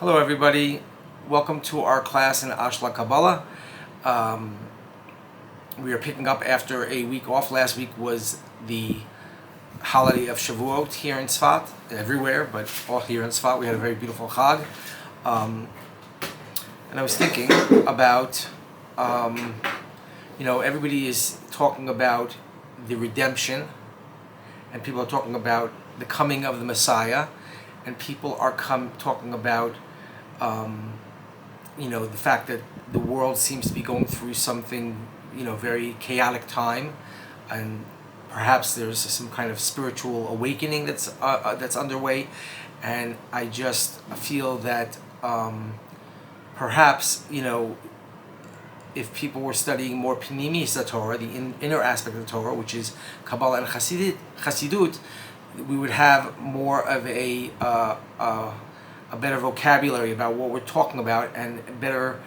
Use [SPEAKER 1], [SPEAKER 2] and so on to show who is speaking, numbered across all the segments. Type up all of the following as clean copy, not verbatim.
[SPEAKER 1] Hello everybody, welcome to our class in Ashlag Kabbalah. We are picking up after a week off. Last week was the holiday of Shavuot here in Tzfat, everywhere, but all here in Tzfat. We had a very beautiful Chag. And I was thinking about, everybody is talking about the redemption, and people are talking about the coming of the Messiah, and people are talking about the fact that the world seems to be going through something, very chaotic time, and perhaps there's some kind of spiritual awakening that's underway, and I just feel that perhaps if people were studying more Pnimius Torah, the inner aspect of the Torah, which is Kabbalah and Chassidut, we would have more of a better vocabulary about what we're talking about, and better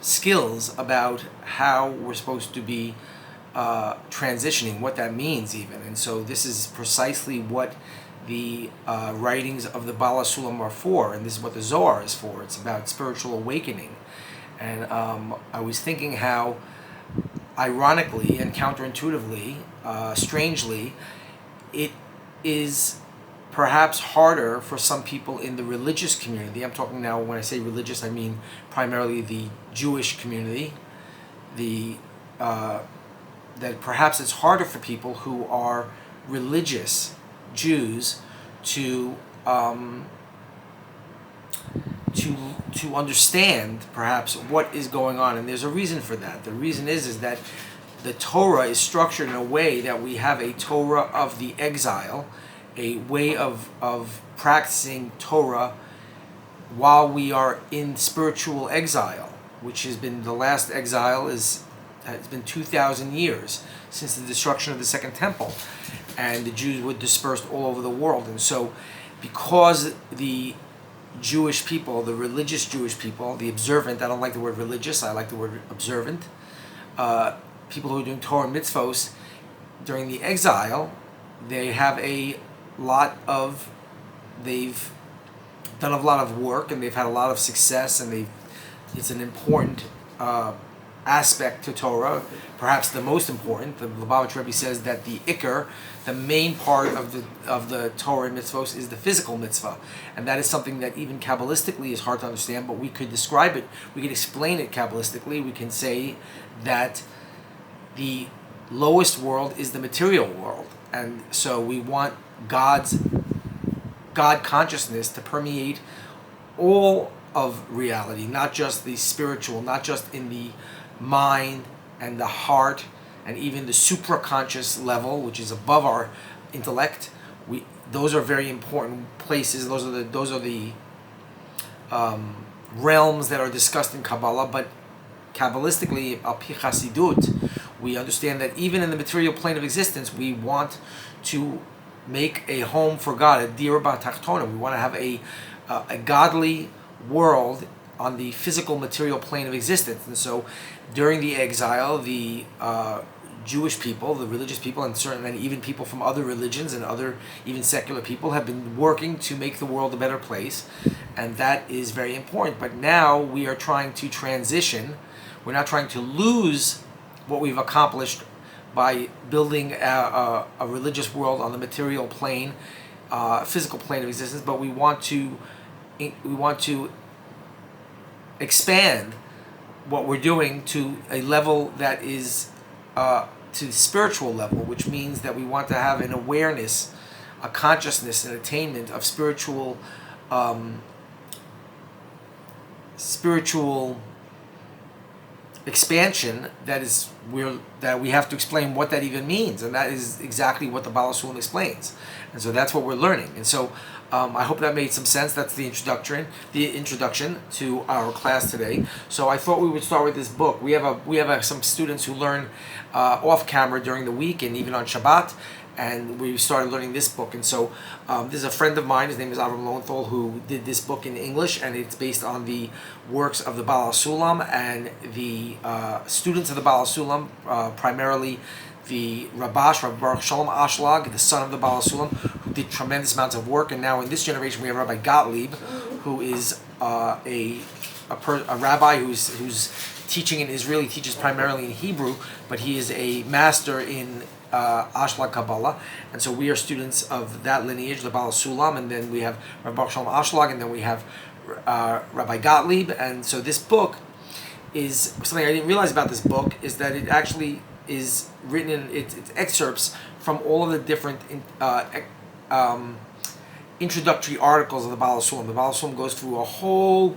[SPEAKER 1] skills about how we're supposed to be transitioning, what that means even. And so this is precisely what the writings of the Bal Ha Sulam are for, and this is what the Zohar is for. It's about spiritual awakening. And I was thinking how, ironically and counterintuitively, strangely, it is perhaps harder for some people in the religious community. I'm talking now, when I say religious, I mean primarily the Jewish community. That perhaps it's harder for people who are religious Jews to understand perhaps what is going on, and there's a reason for that. The reason is that the Torah is structured in a way that we have a Torah of the exile, a way of practicing Torah while we are in spiritual exile, which has been, the last exile has been 2,000 years since the destruction of the Second Temple, and the Jews were dispersed all over the world. And so because the Jewish people, the religious Jewish people, the observant, I don't like the word religious, I like the word observant, people who are doing Torah and mitzvos during the exile, they have they've done a lot of work, and they've had a lot of success, and it's an important aspect to Torah, perhaps the most important. The Lubavitch Rebbe says that the Iker, the main part of the Torah and mitzvos, is the physical mitzvah, and that is something that even Kabbalistically is hard to understand, but we could describe it, we could explain it Kabbalistically. We can say that the lowest world is the material world, and so we want God consciousness to permeate all of reality, not just the spiritual, not just in the mind and the heart, and even the supraconscious level, which is above our intellect. Those are very important places. Those are the realms that are discussed in Kabbalah. But Kabbalistically, al pi Chassidut, we understand that even in the material plane of existence, we want to make a home for God, a dir b'tachtona. We want to have a godly world on the physical material plane of existence. And so during the exile, the Jewish people, the religious people, and even people from other religions and other even secular people have been working to make the world a better place, and that is very important. But now we are trying to transition. We're not trying to lose what we've accomplished by building a religious world on the material plane, physical plane of existence, but we want to expand what we're doing to a level that is to the spiritual level, which means that we want to have an awareness, a consciousness, an attainment of spiritual expansion that we have to explain what that even means, and that is exactly what the Bal Ha Sulam explains, and so that's what we're learning. And so I hope that made some sense. That's the introduction to our class today. So I thought we would start with this book. We have some students who learn off camera during the week and even on Shabbat, and we started learning this book. And so this is a friend of mine, his name is Avram Lowenthal, who did this book in English, and it's based on the works of the Bal Ha Sulam and the students of the Bal Ha Sulam, primarily the Rabash, Rabbi Baruch Shalom Ashlag, the son of the Bal Ha Sulam, who did tremendous amounts of work. And now in this generation we have Rabbi Gottlieb, who is a rabbi who's teaching in Israel. He teaches primarily in Hebrew, but he is a master in Ashlag Kabbalah, and so we are students of that lineage, the Bal Ha Sulam, and then we have Rabbi Ashlag, and then we have Rabbi Gottlieb. And so this book is something I didn't realize about this book, is that it actually is written in it's excerpts from all of the different introductory articles of the Bal Ha Sulam. The Bal Ha Sulam goes through a whole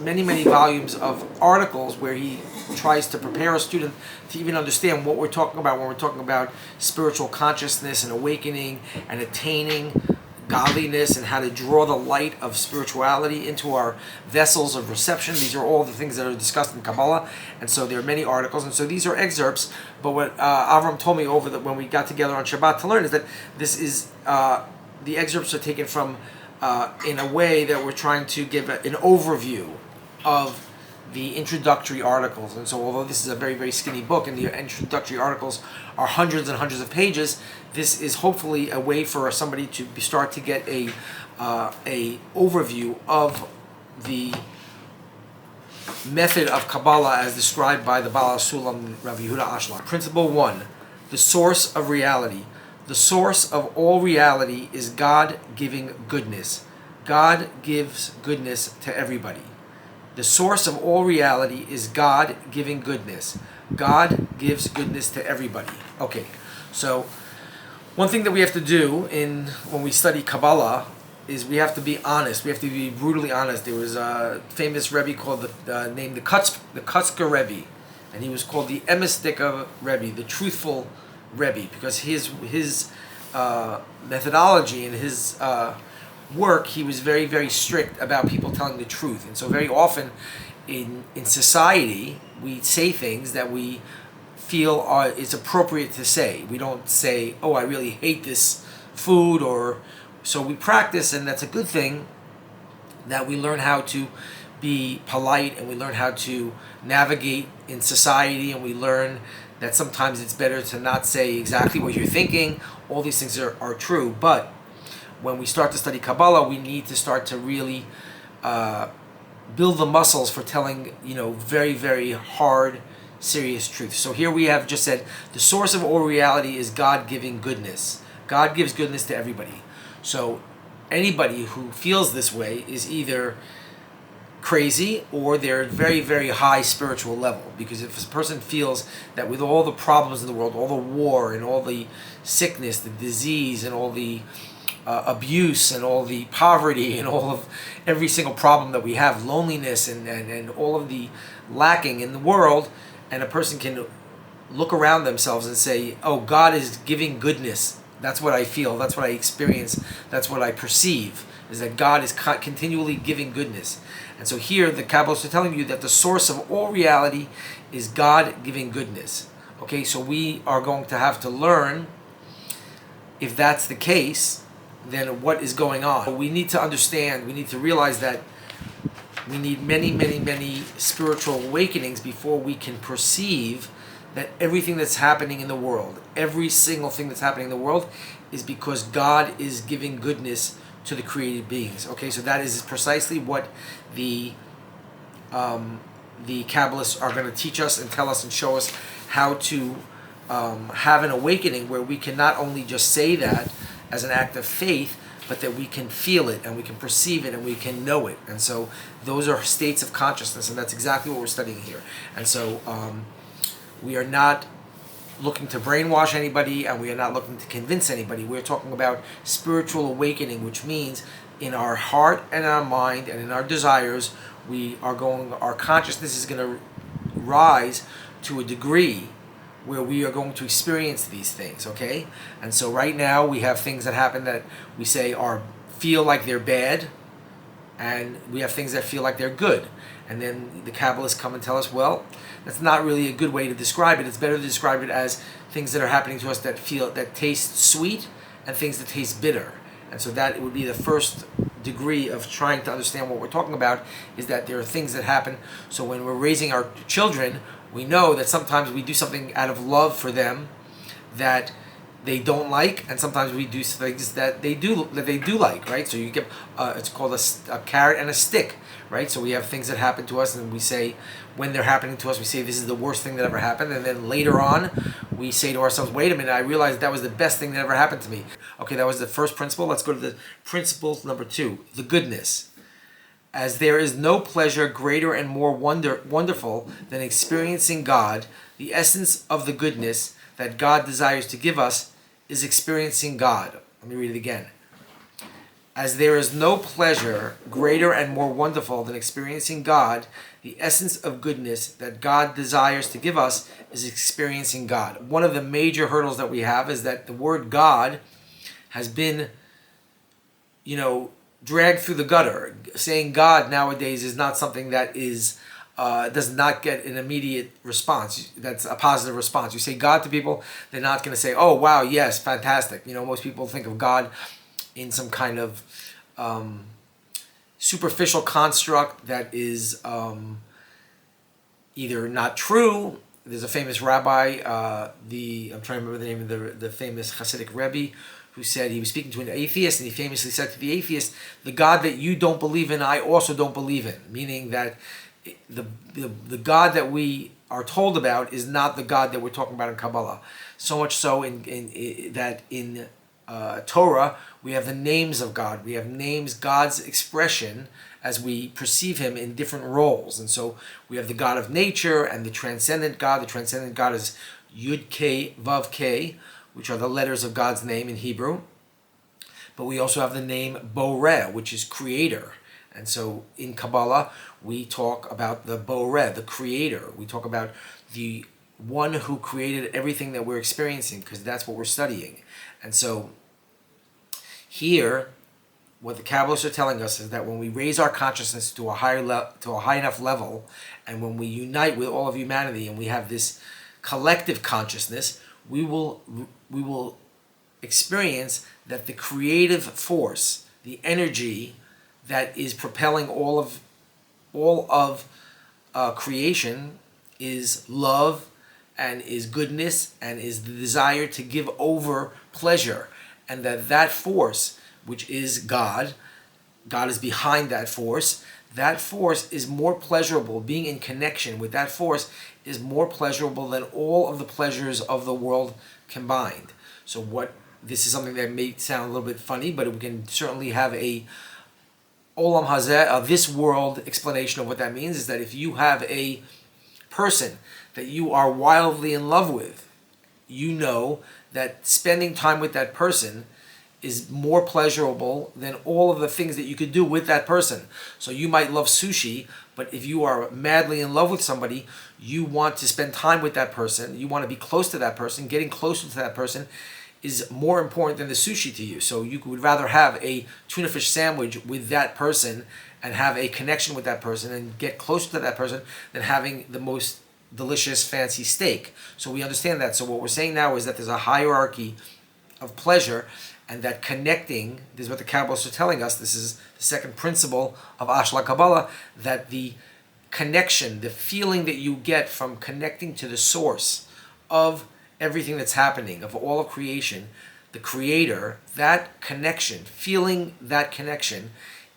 [SPEAKER 1] many volumes of articles where he tries to prepare a student to even understand what we're talking about when we're talking about spiritual consciousness and awakening and attaining godliness, and how to draw the light of spirituality into our vessels of reception. These are all the things that are discussed in Kabbalah, and so there are many articles, and so these are excerpts. But what Avram told me over when we got together on Shabbat to learn is that this is the excerpts are taken from in a way that we're trying to give an overview of the introductory articles. And so although this is a very, very skinny book and the introductory articles are hundreds and hundreds of pages, this is hopefully a way for somebody to start to get a overview of the method of Kabbalah as described by the Bal Ha Sulam, Rabbi Yehuda Ahslag. Principle 1, the source of reality. The source of all reality is God giving goodness. God gives goodness to everybody. The source of all reality is God giving goodness. God gives goodness to everybody. Okay, so one thing that we have to do when we study Kabbalah is we have to be honest. We have to be brutally honest. There was a famous Rebbe called named the Kutzker Rebbe, and he was called the Emistika Rebbe, the truthful Rebbe, because his methodology and his work, he was very, very strict about people telling the truth. And so very often in society, we say things that we feel it's appropriate to say. We don't say, oh, I really hate this food, or so we practice, and that's a good thing, that we learn how to be polite, and we learn how to navigate in society, and we learn that sometimes it's better to not say exactly what you're thinking. All these things are true, but when we start to study Kabbalah, we need to start to really build the muscles for telling, very, very hard, serious truth. So here we have just said, the source of all reality is God giving goodness. God gives goodness to everybody. So anybody who feels this way is either crazy or they're very, very high spiritual level. Because if a person feels that with all the problems in the world, all the war and all the sickness, the disease and all the abuse and all the poverty and all of every single problem that we have, loneliness and all of the lacking in the world, and a person can look around themselves and say, oh, God is giving goodness. That's what I feel, that's what I experience, that's what I perceive, is that God is continually giving goodness. And so here the Kabbalists are telling you that the source of all reality is God giving goodness. Okay, so we are going to have to learn, if that's the case, then what is going on. We need to understand, we need to realize that we need many, many, many spiritual awakenings before we can perceive that everything that's happening in the world, every single thing that's happening in the world, is because God is giving goodness to the created beings. Okay, so that is precisely what the Kabbalists are going to teach us and tell us and show us how to have an awakening where we can not only just say that as an act of faith, but that we can feel it and we can perceive it and we can know it. And so those are states of consciousness, and that's exactly what we're studying here. And so we are not looking to brainwash anybody, and we are not looking to convince anybody. We're talking about spiritual awakening, which means in our heart and our mind and in our desires, our consciousness is going to rise to a degree where we are going to experience these things, okay? And so right now we have things that happen that we say feel like they're bad, and we have things that feel like they're good. And then the Kabbalists come and tell us, well, that's not really a good way to describe it. It's better to describe it as things that are happening to us that taste sweet and things that taste bitter. And so that would be the first degree of trying to understand what we're talking about, is that there are things that happen. So when we're raising our children, we know that sometimes we do something out of love for them that they don't like, and sometimes we do things that they do like, right? So you get it's called a carrot and a stick, right? So we have things that happen to us, and we say, when they're happening to us, we say this is the worst thing that ever happened, and then later on we say to ourselves, wait a minute, I realized that was the best thing that ever happened to me. Okay, that was the first principle. Let's go to the principle number 2, the goodness. As there is no pleasure greater and more wonderful than experiencing God, the essence of the goodness that God desires to give us is experiencing God. Let me read it again. As there is no pleasure greater and more wonderful than experiencing God, the essence of goodness that God desires to give us is experiencing God. One of the major hurdles that we have is that the word God has been, dragged through the gutter. Saying God nowadays is not something that is does not get an immediate response. That's a positive response. You say God to people, they're not going to say, "Oh, wow, yes, fantastic." Most people think of God in some kind of superficial construct that is either not true. There's a famous rabbi, I'm trying to remember the name of the famous Hasidic Rebbe, who said, he was speaking to an atheist, and he famously said to the atheist, "The God that you don't believe in, I also don't believe in." Meaning that the God that we are told about is not the God that we're talking about in Kabbalah. So much so that in Torah we have the names of God. We have names, God's expression as we perceive him in different roles. And so we have the God of nature and the transcendent God. The transcendent God is Yud K Vav K, which are the letters of God's name in Hebrew. But we also have the name Boreh, which is creator. And so in Kabbalah, we talk about the Boreh, the creator. We talk about the one who created everything that we're experiencing, because that's what we're studying. And so here, what the Kabbalists are telling us is that when we raise our consciousness to a high enough level, and when we unite with all of humanity, and we have this collective consciousness, we will experience that the creative force, the energy that is propelling all of creation, is love and is goodness and is the desire to give over pleasure, and that force, which is God is behind that force. That force is more pleasurable. Being in connection with that force is more pleasurable than all of the pleasures of the world combined. So this is something that may sound a little bit funny, but we can certainly have a Olam Hazeh, this world explanation of what that means. Is that if you have a person that you are wildly in love with, you know that spending time with that person is more pleasurable than all of the things that you could do with that person. So you might love sushi, but if you are madly in love with somebody, you want to spend time with that person, you want to be close to that person. Getting closer to that person is more important than the sushi to you. So you would rather have a tuna fish sandwich with that person and have a connection with that person and get closer to that person than having the most delicious fancy steak. So we understand that. So what we're saying now is that there's a hierarchy of pleasure, and that connecting, this is what the Kabbalists are telling us, this is the second principle of Ashlag Kabbalah, that the connection, the feeling that you get from connecting to the source of everything that's happening, of all of creation, the creator, that connection, feeling that connection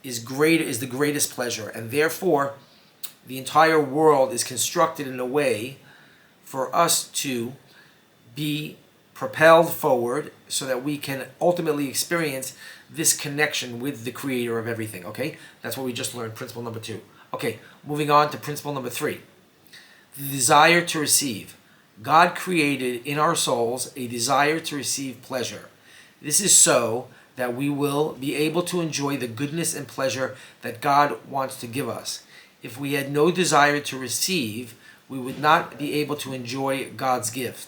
[SPEAKER 1] is the greatest pleasure. And therefore, the entire world is constructed in a way for us to be propelled forward so that we can ultimately experience this connection with the creator of everything. Okay, that's what we just learned, principle number 2. Okay, moving on to principle number 3. The desire to receive. God created in our souls a desire to receive pleasure. This is so that we will be able to enjoy the goodness and pleasure that God wants to give us. If we had no desire to receive, we would not be able to enjoy God's gift.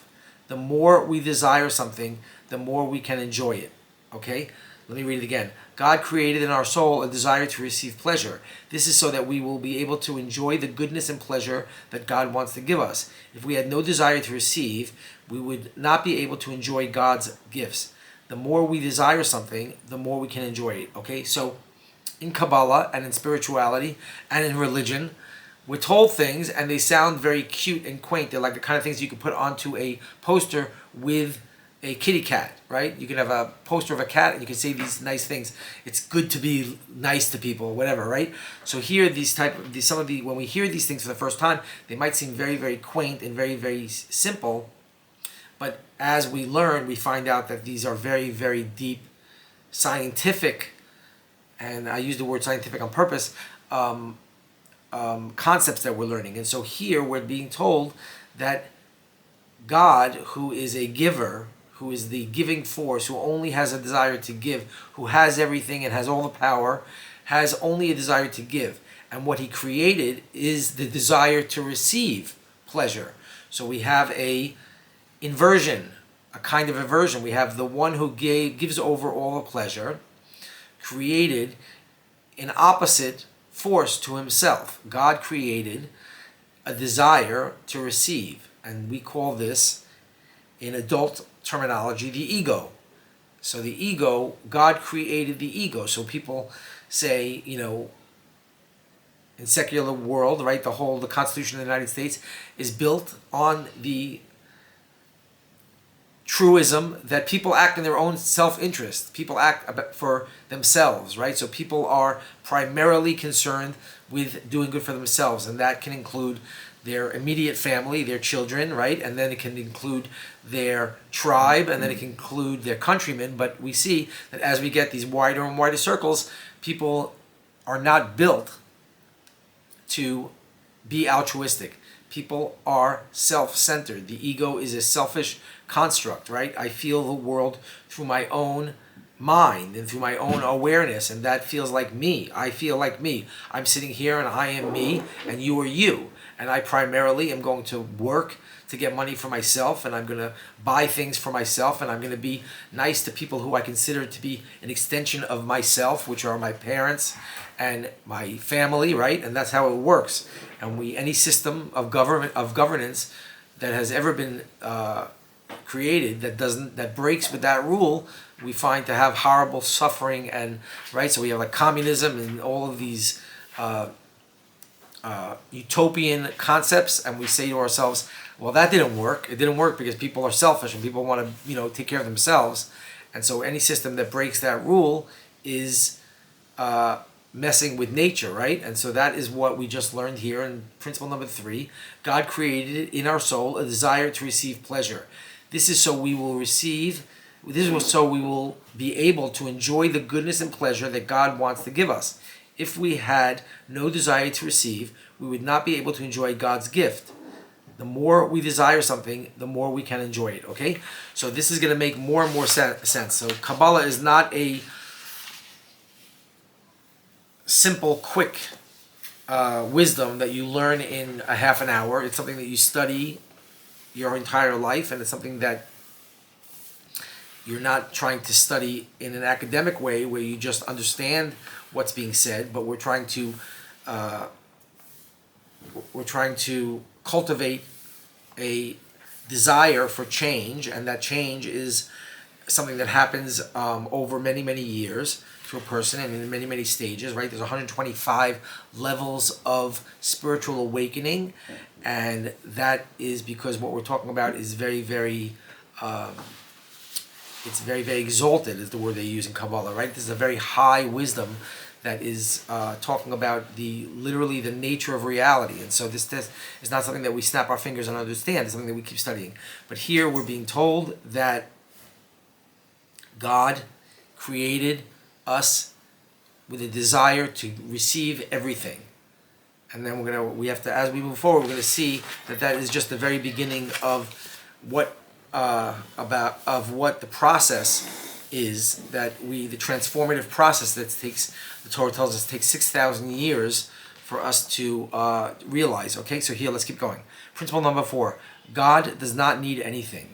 [SPEAKER 1] The more we desire something, the more we can enjoy it. Okay? Let me read it again. God created in our soul a desire to receive pleasure. This is so that we will be able to enjoy the goodness and pleasure that God wants to give us. If we had no desire to receive, we would not be able to enjoy God's gifts. The more we desire something, the more we can enjoy it. Okay? So, in Kabbalah and in spirituality and in religion, we're told things and they sound very cute and quaint. They're like the kind of things you could put onto a poster with a kitty cat, right? You can have a poster of a cat and you can say these nice things. It's good to be nice to people, whatever, right? So here, when we hear these things for the first time, they might seem very, very quaint and very, very simple. But as we learn, we find out that these are very, very deep, scientific, and I use the word scientific on purpose, concepts that we're learning. And so here we're being told that God, who is a giver, who is the giving force, who only has a desire to give, who has everything and has all the power, has only a desire to give. And what he created is the desire to receive pleasure. So we have a kind of inversion. We have the one who gives over all the pleasure, created an opposite force to himself. God created a desire to receive. And we call this, in adult terminology, the ego. So the ego, God created the ego. So people say, in secular world, right, the Constitution of the United States is built on the truism that people act in their own self-interest. People act for themselves, right? So people are primarily concerned with doing good for themselves, and that can include their immediate family, their children, right? And then it can include their tribe, and then it can include their countrymen. But we see that as we get these wider and wider circles, people are not built to be altruistic. People are self-centered. The ego is a selfish construct, right? I feel the world through my own mind and through my own awareness, and that feels like me. I feel like me. I'm sitting here and I am me, and you are you. And I primarily am going to work to get money for myself, and I'm going to buy things for myself, and I'm going to be nice to people who I consider to be an extension of myself, which are my parents and my family, right? And that's how it works. And any system of governance that has ever been created that breaks with that rule, we find to have horrible suffering, and right. So we have like communism and all of these utopian concepts, and we say to ourselves, well, that didn't work. It didn't work because people are selfish and people want to take care of themselves. And so any system that breaks that rule is messing with nature, right? And so that is what we just learned here in principle number 3. God created in our soul a desire to receive pleasure. This is so we will be able to enjoy the goodness and pleasure that God wants to give us. If we had no desire to receive, we would not be able to enjoy God's gift. The more we desire something, the more we can enjoy it, okay? So this is going to make more and more sense. So Kabbalah is not a simple, quick wisdom that you learn in a half an hour. It's something that you study your entire life, and it's something that you're not trying to study in an academic way where you just understand what's being said, but we're trying to cultivate a desire for change, and that change is something that happens over many, many years to a person and in many, many stages, right? There's 125 levels of spiritual awakening, and that is because what we're talking about is very, very it's very, very exalted is the word they use in Kabbalah, right? This is a very high wisdom that is talking about literally the nature of reality. And so this is not something that we snap our fingers and understand. It's something that we keep studying. But here we're being told that God created us with a desire to receive everything. And then as we move forward, we're going to see that is just the very beginning of what the process is, the transformative process that the Torah tells us takes 6,000 years for us to realize. Okay, so here, let's keep going. Principle number 4, God does not need anything.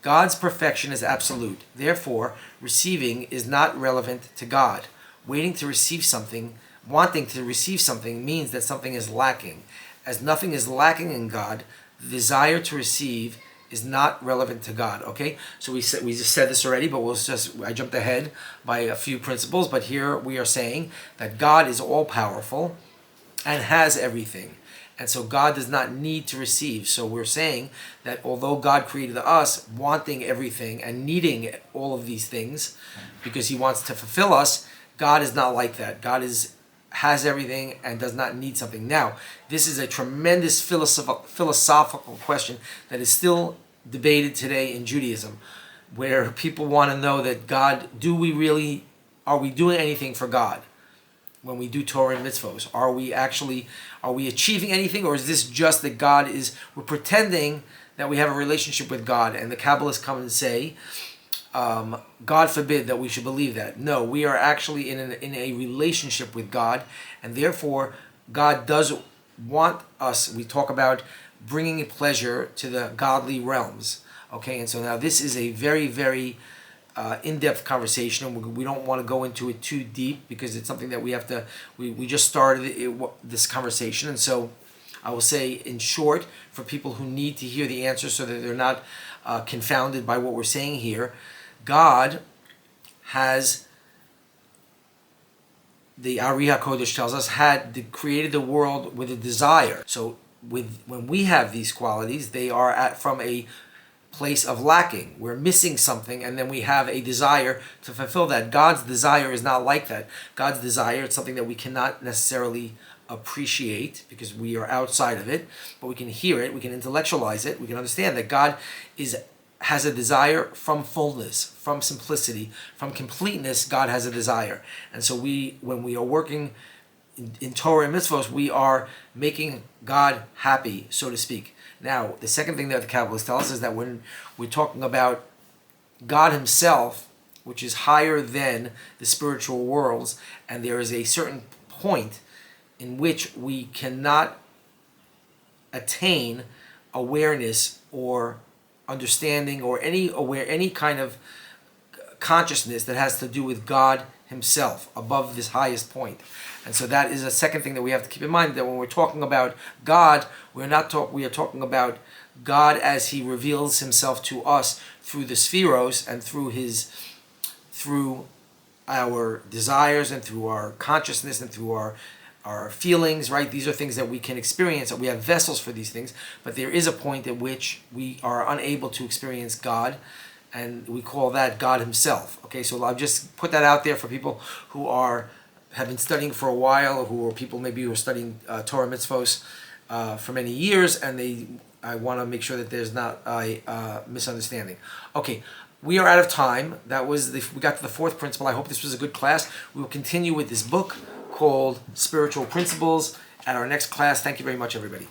[SPEAKER 1] God's perfection is absolute. Therefore, receiving is not relevant to God. Wanting to receive something means that something is lacking. As nothing is lacking in God, the desire to receive is not relevant to God. Okay, so we just said this already, but I jumped ahead by a few principles. But here we are saying that God is all powerful and has everything, And so God does not need to receive. So we're saying that although God created us wanting everything and needing all of these things because he wants to fulfill us, God is not like that. God has everything and does not need something. Now, this is a tremendous philosophical question that is still debated today in Judaism, where people want to know that God, are we doing anything for God when we do Torah and mitzvos? Are we achieving anything, or is this just that we're pretending that we have a relationship with God? And the Kabbalists come and say, God forbid that we should believe that. No, we are actually in a relationship with God, and therefore God does want us. We talk about bringing pleasure to the godly realms. Okay, and so now this is a very, very in-depth conversation, and we don't want to go into it too deep because it's something that we just started this conversation. And so I will say in short, for people who need to hear the answer so that they're not confounded by what we're saying here, God has, the Ari Ha Kodesh tells us, created the world with a desire. So when we have these qualities, they are from a place of lacking. We're missing something, and then we have a desire to fulfill that. God's desire is not like that. God's desire, it's something that we cannot necessarily appreciate because we are outside of it, but we can hear it, we can intellectualize it, we can understand that God has a desire from fullness, from simplicity, from completeness. God has a desire. And so when we are working in Torah and mitzvos, we are making God happy, so to speak. Now, the second thing that the Kabbalists tell us is that when we're talking about God himself, which is higher than the spiritual worlds, and there is a certain point in which we cannot attain awareness or understanding or any kind of consciousness that has to do with God himself above this highest point. And so that is a second thing that we have to keep in mind, that when we're talking about God, we are talking about God as he reveals himself to us through the spheros and through our desires and through our consciousness and through our feelings, right? These are things that we can experience, that we have vessels for these things, but there is a point at which we are unable to experience God, and we call that God himself. Okay, so I'll just put that out there for people who have been studying for a while, or people maybe who are studying Torah mitzvos for many years, and I want to make sure that there's not a misunderstanding. Okay, we are out of time. We got to the fourth principle. I hope this was a good class. We will continue with this book called Spiritual Principles at our next class. Thank you very much, everybody.